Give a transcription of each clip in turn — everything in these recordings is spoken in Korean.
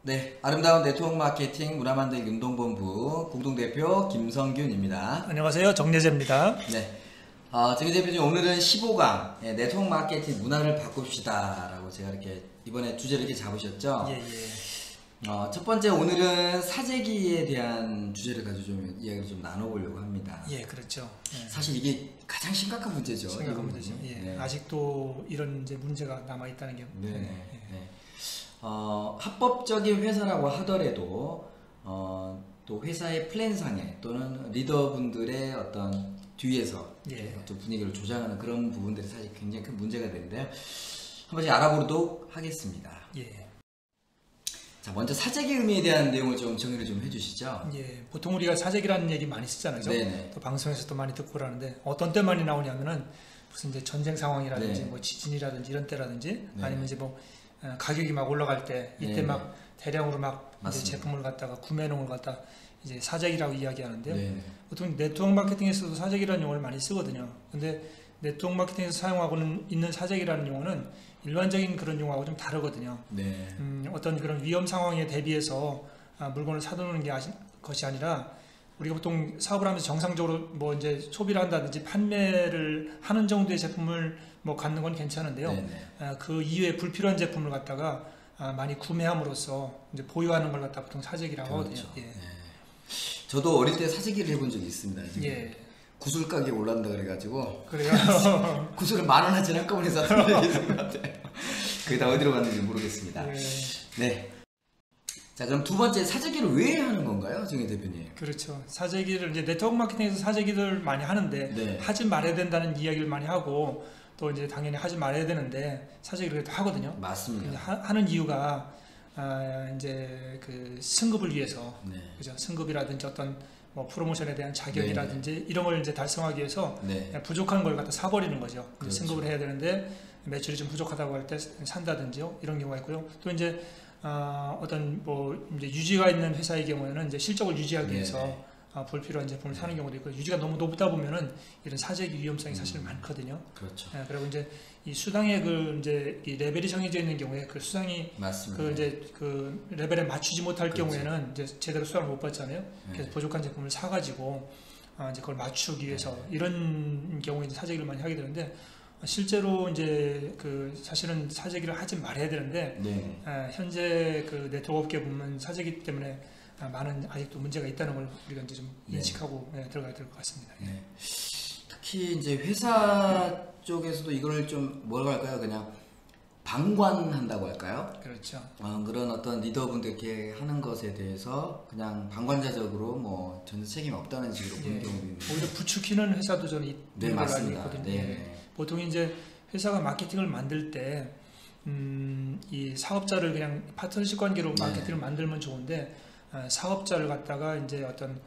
네, 아름다운 네트워크 마케팅 문화만들기 운동본부 공동대표 김성균입니다. 안녕하세요. 정예재입니다. 네, 정희 대표님 오늘은 15강 네트워크 마케팅 문화를 바꿉시다 라고 제가 이렇게 이번에 주제를 이렇게 잡으셨죠? 예. 첫 번째 오늘은 사재기에 대한 주제를 가지고 좀 이야기를 좀 나눠보려고 합니다. 예, 그렇죠. 예. 사실 이게 가장 심각한 문제죠. 심각한 문제죠. 예. 네. 아직도 이런 이제 문제가 남아 있다는 게. 네. 합법적인 회사라고 하더라도 또 회사의 플랜상에 또는 리더분들의 어떤 뒤에서 좀 분위기를 조장하는 그런 부분들이 사실 굉장히 큰 문제가 되는데요. 한 번씩 알아보도록 하겠습니다. 예. 자, 먼저 사재기 의미에 대한 내용을 좀 정리를 좀 해주시죠. 예. 보통 우리가 사재기라는 얘기 많이 쓰잖아요. 네네. 또 방송에서도 많이 듣고 그러는데 어떤 때 많이 나오냐면은 무슨 이제 전쟁 상황이라든지 네. 뭐 지진이라든지 이런 때라든지 네. 아니면 이제 뭐 가격이 막 올라갈 때 이때 네. 막 대량으로 막 이제 맞습니다. 제품을 갖다가 구매농을 갖다 이제 사재기라고 이야기하는데요. 네. 보통 네트워크 마케팅에서도 사재기라는 용어를 많이 쓰거든요. 근데 네트워크 마케팅에서 사용하고 있는 사재기라는 용어는 일반적인 그런 용어하고 좀 다르거든요. 네. 어떤 그런 위험 상황에 대비해서 물건을 사두는 것이 아니라 우리가 보통 사업을 하면서 정상적으로 뭐 이제 소비를 한다든지 판매를 하는 정도의 제품을 뭐 갖는 건 괜찮은데요. 그 이외에 불필요한 제품을 갖다가 많이 구매함으로써 이제 보유하는 걸 갖다 보통 사재기라고 그렇죠. 하거든요. 예. 네. 저도 어릴 때 사재기를 해본 적이 있습니다. 예. 구슬 가게 올랐다 그래가지고 그래요. 구슬을 10,000원어치 한꺼번에 샀던 적이 있는 것 같아요. 그게 다 어디로 갔는지 모르겠습니다. 예. 네. 자, 그럼 두 번째 사재기를 왜 하는 건가요, 정희 대표님? 그렇죠. 사재기를 이제 네트워크 마케팅에서 사재기들 많이 하는데 네. 하지 말아야 된다는 이야기를 많이 하고 또 이제 당연히 하지 말아야 되는데 사재기를 그래도 하거든요. 맞습니다. 하는 이유가 이제 그 승급을 위해서 네. 그죠? 승급이라든지 어떤 뭐 프로모션에 대한 자격이라든지 이런 걸 이제 달성하기 위해서 네. 부족한 걸 갖다 사버리는 거죠. 그렇죠. 승급을 해야 되는데 매출이 좀 부족하다고 할 때 산다든지요. 이런 경우가 있고요. 또 이제 어떤 뭐 이제 유지가 있는 회사의 경우에는 이제 실적을 유지하기 위해서 불필요한 제품을 사는 경우도 있고 유지가 너무 높다 보면은 이런 사재기 위험성이 사실 많거든요. 그렇죠. 그리고 이제 이 수당의 그 이제 이 레벨이 정해져 있는 경우에 그 수당이 맞습니다. 그 이제 그 레벨에 맞추지 못할 그렇죠. 경우에는 이제 제대로 수당을 못 받잖아요. 그래서 부족한 제품을 사가지고 이제 그걸 맞추기 위해서 이런 경우에 이제 사재기를 많이 하게 되는데 실제로 이제 그 사실은 사재기를 하지 말아야 되는데 현재 그 네트워크 업계 보면 사재기 때문에 많은 아직도 문제가 있다는 걸 우리가 이제 좀 인식하고 들어가야 될 것 같습니다. 네. 특히 이제 회사 쪽에서도 이걸 좀 뭐라고 할까요? 그냥 방관한다고 할까요? 그렇죠. 그런 어떤 리더분들께 하는 것에 대해서 그냥 방관자적으로 뭐 전혀 책임이 없다는 식으로 보는 경우도 있는데 오히려 부추기는 회사도 저는 있는 걸로 알고 있거든요. 보통 이제 회사가 마케팅을 만들 때 이 사업자를 그냥 파트너십 관계로 마케팅을 만들면 좋은데 사업자를 갖다가 이제 어떤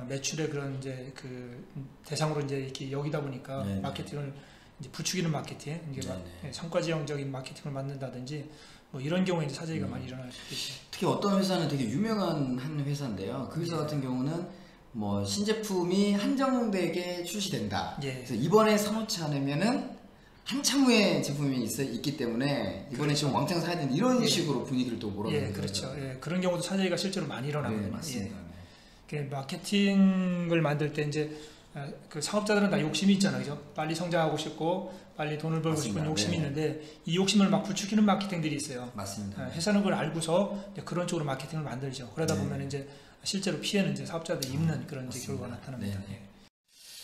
매출의 그런 이제 그 대상으로 이제 이렇게 여기다 보니까 마케팅을 이제 부추기는 마케팅, 이게 성과지향적인 마케팅을 만든다든지 뭐 이런 경우에 이제 사재기가 많이 일어날 수 있죠. 특히 어떤 회사는 되게 유명한 한 회사인데요. 그 회사 같은 경우는 뭐 신제품이 한정되게 출시된다. 그래서 이번에 사놓지 않으면은 한참 후에 제품이 있기 때문에 이번에 좀 왕창 사야 되는 이런 식으로 분위기를 또 몰아가는 그렇죠. 그런 경우도 사재기가 실제로 많이 일어나거든요. 맞습니다. 마케팅을 만들 때 이제 그 사업자들은 다 욕심이 있잖아요, 그죠? 빨리 성장하고 싶고 빨리 돈을 벌고 싶은 욕심이 있는데 이 욕심을 막 부추기는 마케팅들이 있어요. 맞습니다. 회사는 그걸 알고서 그런 쪽으로 마케팅을 만들죠. 그러다 보면 이제 실제로 피해는 이제 사업자들이 입는 그런 이제 결과가 나타납니다.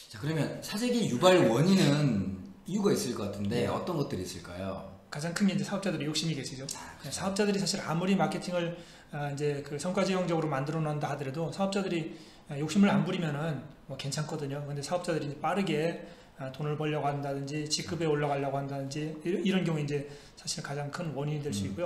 자, 그러면 사재기 유발 원인은 이유가 있을 것 같은데 어떤 것들이 있을까요? 가장 큰 게 이제 사업자들의 욕심이 계시죠. 사업자들이 사실 아무리 마케팅을 이제 그 성과지향적으로 만들어 놓는다 하더라도 사업자들이 욕심을 안 부리면은 뭐 괜찮거든요. 근데 사업자들이 이제 빠르게 돈을 벌려고 한다든지 직급에 올라가려고 한다든지 이런 경우에 이제 사실 가장 큰 원인이 될 수 있고요.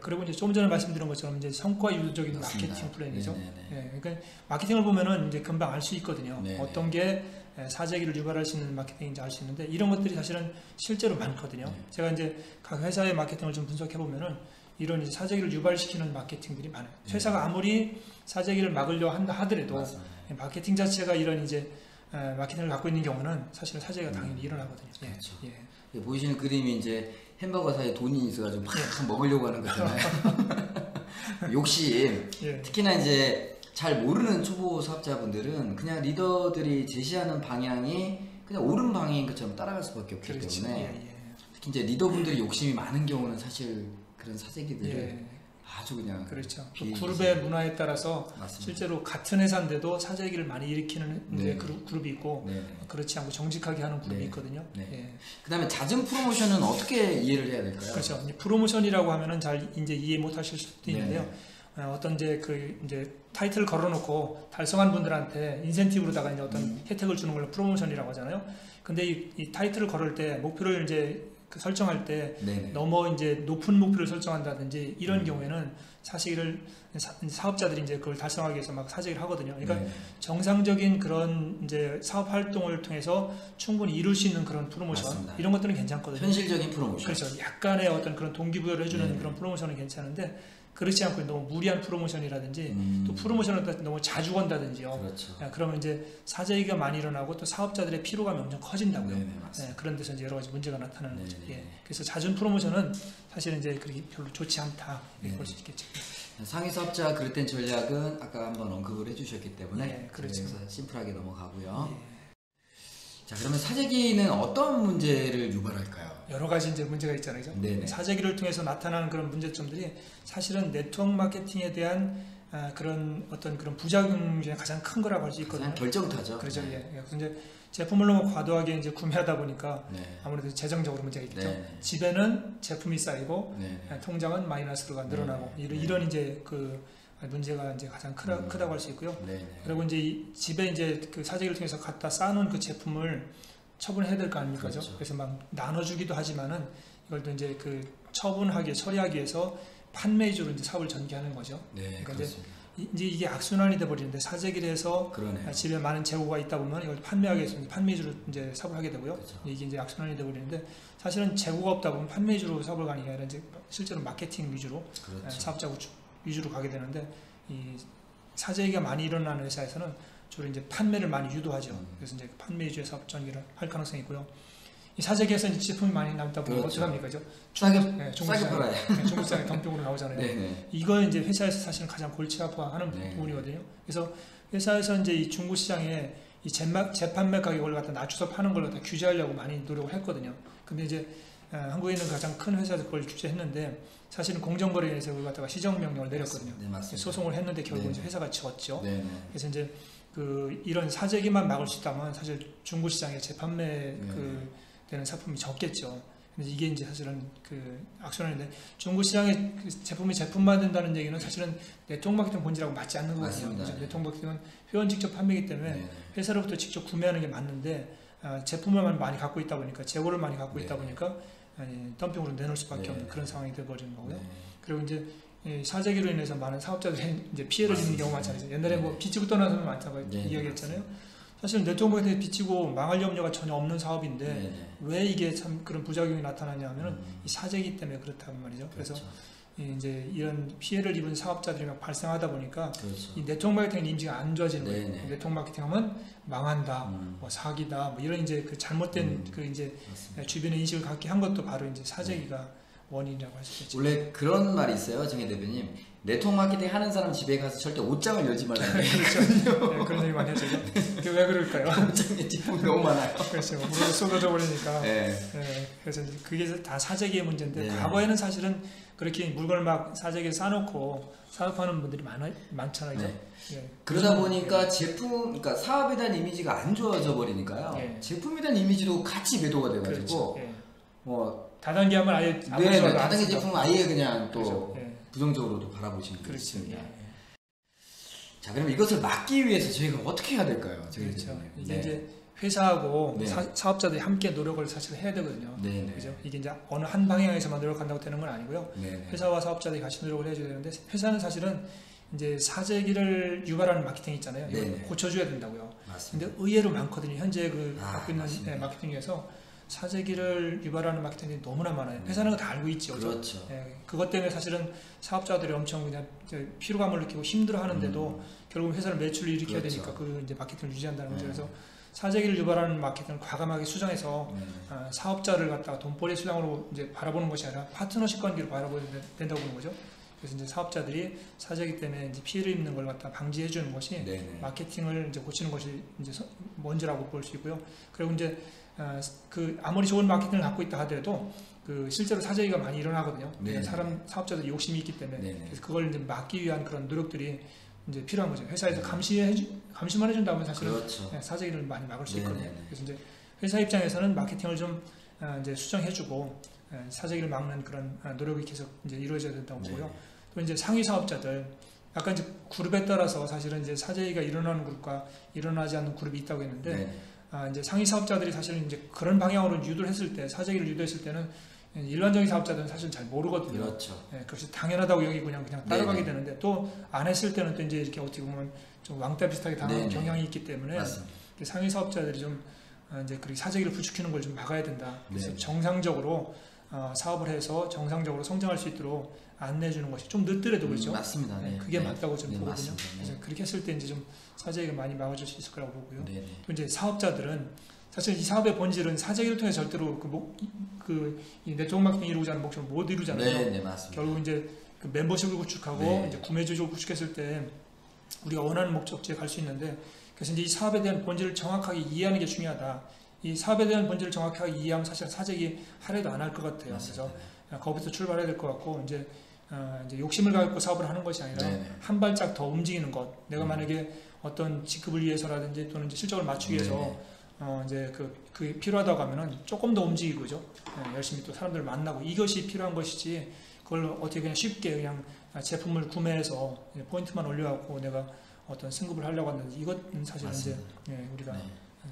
그리고 이제 좀 전에 말씀드린 것처럼 이제 성과 유도적인 마케팅 플랜이죠. 그러니까 마케팅을 보면은 이제 금방 알 수 있거든요. 어떤 게 사재기를 유발할 수 있는 마케팅인지 알 수 있는데 이런 것들이 사실은 실제로 많거든요. 제가 이제 각 회사의 마케팅을 좀 분석해 보면은 이런 이제 사재기를 유발시키는 마케팅들이 많아요. 회사가 아무리 사재기를 막으려 한다 하더라도 마케팅 자체가 이런 이제 마케팅을 갖고 있는 경우는 사실은 사재기가 당연히 일어나거든요. 그렇죠. 보이시는 그림이 이제 햄버거 사이에 돈이 있어가지고 막 먹으려고 하는 거잖아요. 욕심. 예. 특히나 이제 잘 모르는 초보 사업자분들은 그냥 리더들이 제시하는 방향이 그냥 옳은 방향인 것처럼 따라갈 수밖에 없기 그렇죠. 때문에 예, 예. 특히 이제 리더분들이 욕심이 많은 경우는 사실 그런 사재기들을 예. 아주 그냥 그렇죠. 그룹의 문화에 따라서 맞습니다. 실제로 같은 회사인데도 사재기를 많이 일으키는 네. 그룹이 있고 네. 그렇지 않고 정직하게 하는 그룹이 네. 있거든요. 네. 예. 그다음에 잦은 프로모션은 어떻게 이해를 해야 될까요? 그렇죠. 이제 프로모션이라고 하면은 잘 이제 이해 못 하실 수도 네. 있는데요. 어떤 이제 타이틀을 걸어놓고 달성한 분들한테 인센티브로다가 이제 어떤 혜택을 주는 걸 프로모션이라고 하잖아요. 근데 이 타이틀을 걸을 때 목표를 이제 설정할 때 네네. 너무 이제 높은 목표를 설정한다든지 이런 경우에는 사실을 사업자들이 이제 그걸 달성하기 위해서 막 사재기를 하거든요. 그러니까 네. 정상적인 그런 이제 사업 활동을 통해서 충분히 이룰 수 있는 그런 프로모션 맞습니다. 이런 것들은 괜찮거든요. 현실적인 프로모션. 그렇죠. 약간의 어떤 그런 동기부여를 해주는 네. 그런 프로모션은 괜찮은데 그렇지 않고 너무 무리한 프로모션이라든지 또 프로모션을 너무 자주 건다든지요. 그렇죠. 그러면 이제 사재기가 많이 일어나고 또 사업자들의 피로감이 엄청 커진다고요. 네네, 맞습니다. 그런 데서 이제 여러 가지 문제가 나타나는 거죠. 네네. 예. 그래서 잦은 프로모션은 사실은 이제 그렇게 별로 좋지 않다 이렇게 볼 수 있겠죠. 상위 사업자 그릇된 전략은 아까 한번 언급을 해주셨기 때문에 네, 그렇죠. 그래서 심플하게 넘어가고요. 예. 자, 그러면 사재기는 어떤 문제를 유발할까요? 여러 가지 이제 문제가 있잖아요. 그죠? 네네. 사재기를 통해서 나타나는 그런 문제점들이 사실은 네트워크 마케팅에 대한 그런 어떤 그런 부작용 중에 가장 큰 거라고 할 수 있거든요. 가장 결정타죠. 그렇죠. 네. 예. 그래서 이제 제품을 너무 과도하게 이제 구매하다 보니까 네. 아무래도 재정적으로 문제가 있겠죠. 네. 집에는 제품이 쌓이고 네. 통장은 마이너스가 늘어나고 네. 이런 이제 그 문제가 이제 가장 크다고 할 수 있고요. 네. 그리고 이제 이 집에 이제 그 사재기를 통해서 갖다 쌓아놓은 그 제품을 처분해야 될 거 아닙니까? 그렇죠. 그래서 막 나눠주기도 하지만은 이걸 또 이제 그 처리하기 위해서 판매 위주로 이제 사업을 전개하는 거죠. 네. 그러니까 그렇습니다. 이제 이게 악순환이 돼 버리는데 사재기를 해서 그러네요. 집에 많은 재고가 있다 보면 이걸 판매하기 위해서 판매 위주로 이제 사업을 하게 되고요. 그렇죠. 이게 이제 악순환이 돼 버리는데 사실은 재고가 없다 보면 판매 위주로 사업을 가는 게 아니라 이제 실제로 마케팅 위주로 그렇죠. 사업자 위주로 가게 되는데 이 사재기가 많이 일어나는 회사에서는 주로 이제 판매를 많이 유도하죠. 그래서 이제 판매 위주의 사업 전개를 할 가능성이 있고요. 이 사재기에서 이제 제품이 많이 남다 보면 그렇죠. 어떻게 합니까? 그죠? 싸게 팔아요. 중국 시장에 덤병으로 나오잖아요. 네. 이거 이제 회사에서 사실은 가장 골치 아파하는 네. 부분이거든요. 그래서 회사에서 이제 이 중국 시장에 이 재판매 가격을 갖다 낮춰서 파는 걸 갖다 규제하려고 많이 노력을 했거든요. 근데 이제 한국에 있는 가장 큰 회사에서 그걸 규제했는데 사실은 공정거래위원회에서 그걸 갖다가 시정명령을 내렸거든요. 네, 맞습니다. 소송을 했는데 결국 네. 이제 회사가 지웠죠. 네. 그래서 이제 이런 사재기만 막을 수 있다면 사실 중국 시장에 재판매 되는 상품이 적겠죠. 근데 이게 이제 사실은 악순환인데 중국 시장에 제품만 된다는 얘기는 사실은 네트워크 마케팅 본질하고 맞지 않는 거거든요. 네트워크 마케팅은 회원 직접 판매이기 때문에 회사로부터 직접 구매하는 게 맞는데 제품을 많이 갖고 있다 보니까 재고를 많이 갖고 있다 보니까 덤핑으로 내놓을 수밖에 없는 그런 상황이 되어버리는 거고요. 그리고 이제 사재기로 인해서 많은 사업자들이 이제 피해를 입는 경우가 많잖아요. 옛날에 뭐 빚지고 떠나는 사람 많다고 이야기했잖아요. 사실 네트워크 마케팅에 빚지고 망할 염려가 전혀 없는 사업인데 왜 이게 참 그런 부작용이 나타나냐 하면은 이 사재기 때문에 그렇다는 말이죠. 그래서 이제 이런 피해를 입은 사업자들이 막 발생하다 보니까 이 네트워크 마케팅 이미지가 안 좋아지는 거예요. 네트워크 마케팅하면 망한다, 뭐 사기다, 뭐 이런 이제 그 잘못된 이제 주변의 인식을 갖게 한 것도 바로 이제 사재기가 원인이라고 할 수 있겠죠. 원래 그런 말이 있어요, 정혜 대표님. 네트워크 마케팅 하는 사람 집에 가서 절대 옷장을 열지 말라는 그렇죠. 네, 그런 얘기 많이 하죠. 그게 왜 그럴까요? 옷장에 제품이 너무 많아요. 그렇죠. 물로 쏟아져 버리니까. 네. 그래서 그게 다 사재기의 문제인데 네. 과거에는 사실은 그렇게 물건을 막 사재기에 싸놓고 사업하는 분들이 많잖아요. 네. 그러다 보니까 그러니까 사업에 대한 이미지가 안 좋아져 버리니까요. 제품에 대한 이미지도 같이 매도가 돼가지고 뭐 다단계 하면 아예 다단계 제품은 아예 그냥 또 그렇죠. 부정적으로도 바라보시는 게 있습니다. 예. 자, 그럼 이것을 막기 위해서 저희가 어떻게 해야 될까요? 그렇죠. 이제 회사하고 사업자들이 함께 노력을 사실 해야 되거든요. 그죠? 이게 이제 어느 한 방향에서만 노력한다고 되는 건 아니고요. 회사와 사업자들이 같이 노력을 해줘야 되는데 회사는 사실은 이제 사재기를 유발하는 마케팅 있잖아요. 이걸 고쳐줘야 된다고요. 맞습니다. 근데 의외로 많거든요. 현재 갖고 있는 마케팅 중에서 사재기를 유발하는 마케팅이 너무나 많아요. 회사는 다 알고 있죠. 그렇죠. 그것 때문에 사실은 사업자들이 엄청 그냥 피로감을 느끼고 힘들어하는데도 결국 회사를 매출을 일으켜야 되니까 그 이제 마케팅을 유지한다는 거죠. 그래서 사재기를 유발하는 마케팅을 과감하게 수정해서 사업자를 갖다가 돈벌이 수단으로 이제 바라보는 것이 아니라 파트너십 관계로 바라보야 된다고 보는 거죠. 그래서 이제 사업자들이 사재기 때문에 이제 피해를 입는 걸 갖다 방지해 주는 것이 네네. 마케팅을 이제 고치는 것이 이제 먼저라고 볼 수 있고요. 그리고 이제 그 아무리 좋은 마케팅을 갖고 있다 하더라도 그 실제로 사재기가 많이 일어나거든요. 사업자들이 욕심이 있기 때문에 네네. 그래서 그걸 이제 막기 위한 그런 노력들이 이제 필요한 거죠. 회사에서 감시만 해준다면 사실은 그렇죠. 사재기를 많이 막을 수 네네네. 있거든요. 그래서 이제 회사 입장에서는 마케팅을 좀 이제 수정해주고 사재기를 막는 그런 노력이 계속 이제 이루어져야 된다고 보고요. 또 이제 상위 사업자들, 아까 이제 그룹에 따라서 사실은 이제 사재기가 일어나는 그룹과 일어나지 않는 그룹이 있다고 했는데, 이제 상위 사업자들이 사실은 이제 그런 방향으로 유도를 했을 때, 사재기를 유도했을 때는 일반적인 사업자들은 사실 잘 모르거든요. 그렇죠. 그것이 당연하다고 여기고 그냥 따라가게 되는데, 또 안 했을 때는 또 이제 이렇게 어떻게 보면 좀 왕따 비슷하게 당하는 경향이 있기 때문에 맞습니다. 상위 사업자들이 좀 이제 그 사재기를 부추기는 걸 좀 막아야 된다. 그래서 네. 정상적으로 사업을 해서 정상적으로 성장할 수 있도록 안내해주는 것이 좀 늦더라도 그렇죠. 맞습니다. 네. 그게 맞다고 저는 보거든요. 맞습니다. 그래서 그렇게 했을 때 이제 좀 사재기가 많이 막아줄 수 있을 거라고 보고요. 네. 또 이제 사업자들은 사실 이 사업의 본질은 사재기를 통해 절대로 이 네트워크 마케팅 이루고자 하는 목적을 못 이루잖아요. 네, 맞습니다. 결국 이제 그 멤버십을 구축하고 이제 구매주를 구축했을 때 우리가 원하는 목적지에 갈 수 있는데, 그래서 이제 이 사업에 대한 본질을 정확하게 이해하는 게 중요하다. 이 사업에 대한 본질을 정확하게 이해하면 사실 사재기 하려도 안 할 것 같아요. 맞습니다. 그래서 거기서 출발해야 될 것 같고, 이제 욕심을 갖고 사업을 하는 것이 아니라 한 발짝 더 움직이는 것. 내가 만약에 어떤 직급을 위해서라든지 또는 이제 실적을 맞추기 위해서 이제 그 필요하다고 하면은 조금 더 움직이고죠. 열심히 또 사람들을 만나고 이것이 필요한 것이지, 그걸 어떻게 그냥 쉽게 그냥 제품을 구매해서 포인트만 올려갖고 내가 어떤 승급을 하려고 하는데, 이것은 사실은 이제 우리가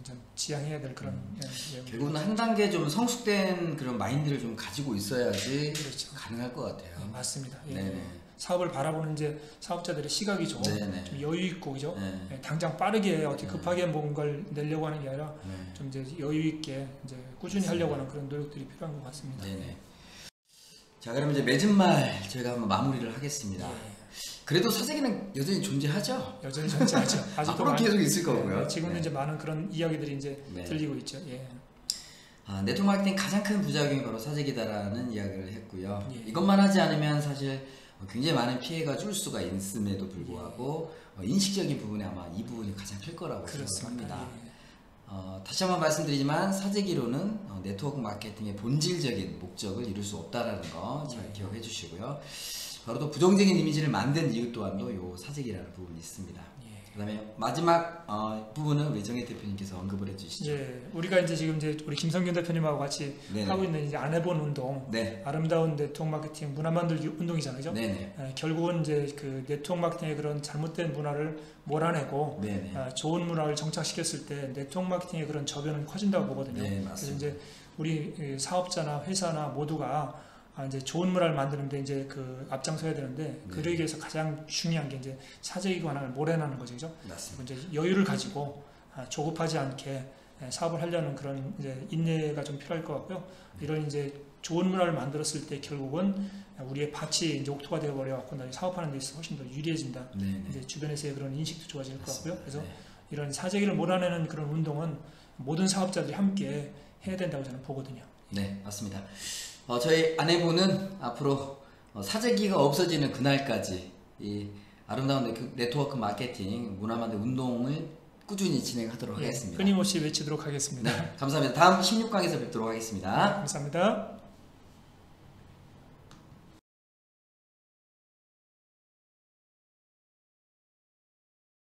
좀 지양해야 될 그런 결국은 한 단계 좀 성숙된 그런 마인드를 좀 가지고 있어야지 그렇죠. 가능할 것 같아요. 맞습니다. 네네. 사업을 바라보는 이제 사업자들의 시각이죠. 네네. 좀 여유 있고 그죠. 네. 당장 빠르게 어떻게 급하게 뭔가를 내려고 하는 게 아니라 좀 이제 여유 있게 이제 꾸준히 하려고 하는 그런 노력들이 필요한 것 같습니다. 네네. 자, 그럼 이제 맺은 말 저희가 한번 마무리를 하겠습니다. 그래도 사재기는 여전히 존재하죠? 여전히 존재하죠. 앞으로 계속 있을 거고요. 지금은 이제 많은 그런 이야기들이 이제 들리고 있죠. 네트워크 마케팅 가장 큰 부작용이 바로 사재기다라는 이야기를 했고요. 이것만 하지 않으면 사실 굉장히 많은 피해가 줄 수가 있음에도 불구하고 인식적인 부분에 아마 이 부분이 가장 클 거라고 생각합니다. 다시 한번 말씀드리지만 사재기로는 네트워크 마케팅의 본질적인 목적을 이룰 수 없다는 거 잘 기억해 주시고요. 바로 또 부정적인 이미지를 만든 이유 또한도 요 사재기라는 부분이 있습니다. 그 다음에 마지막 부분은 우리 정혜 대표님께서 언급을 해주시죠. 우리가 이제 지금 우리 김성균 대표님하고 같이 하고 있는 이제 안 해본 운동, 아름다운 네트워크 마케팅 문화 만들기 운동이잖아요. 결국은 이제 그 네트워크 마케팅의 그런 잘못된 문화를 몰아내고 좋은 문화를 정착시켰을 때 네트워크 마케팅의 그런 저변은 커진다고 보거든요. 그래서 이제 우리 사업자나 회사나 모두가 이제 좋은 문화를 만드는데 이제 그 앞장서야 되는데, 그러기 위해서 가장 중요한 게 이제 사재기 관행을 몰아내는 거죠. 이제 여유를 가지고 조급하지 않게 사업을 하려는 그런 이제 인내가 좀 필요할 것 같고요. 이런 이제 좋은 문화를 만들었을 때 결국은 우리의 밭이 이제 옥토가 되어 버려 갖고 사업하는 데 있어서 훨씬 더 유리해진다. 이제 주변에서의 그런 인식도 좋아질 것 같고요. 그래서 이런 사재기를 몰아내는 그런 운동은 모든 사업자들이 함께 해야 된다고 저는 보거든요. 네, 맞습니다. 저희 아내분은 앞으로 사재기가 없어지는 그날까지 이 아름다운 네트워크 마케팅 문화만들 운동을 꾸준히 진행하도록 하겠습니다. 끊임없이 외치도록 하겠습니다. 감사합니다. 다음 16강에서 뵙도록 하겠습니다. 감사합니다.